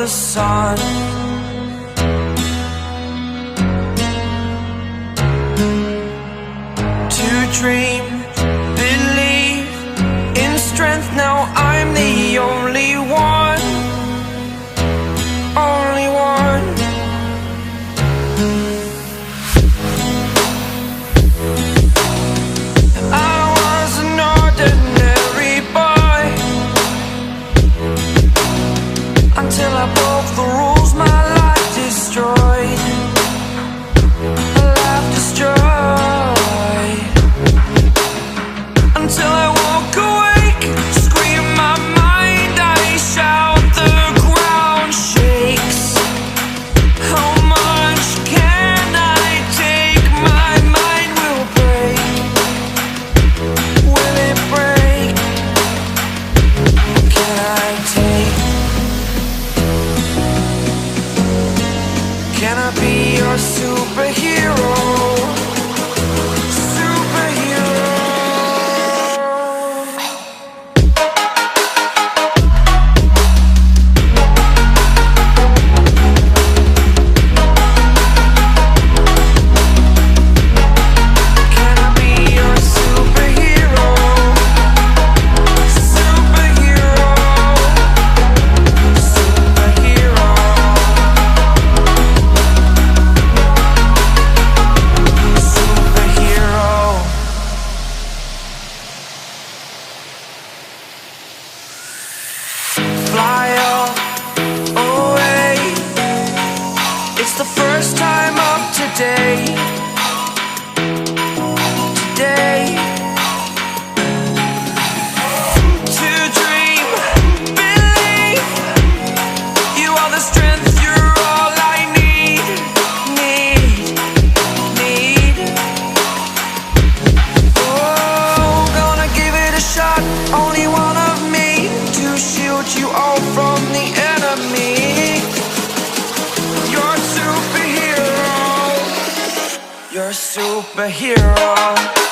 the sun. To dream, believe in strength, now I'm the only one. Only one. I was an ordinary boy until I broke the rules, my life destroyed. A life destroyed. Until I woke awake, scream my mind, I shout, the ground shakes. How much can I take? My mind will break. Will it break? Can I take? Can I be your superhero? Superhero. Can I be your superhero? Superhero. Superhero. Superhero. Fly away. It's the first time of today. Today. To dream, believe. You are the strength, you're all I need. Need. Oh, gonna give it a shot. Only one of me to shield you all from the enemy. You're a superhero. You're a superhero.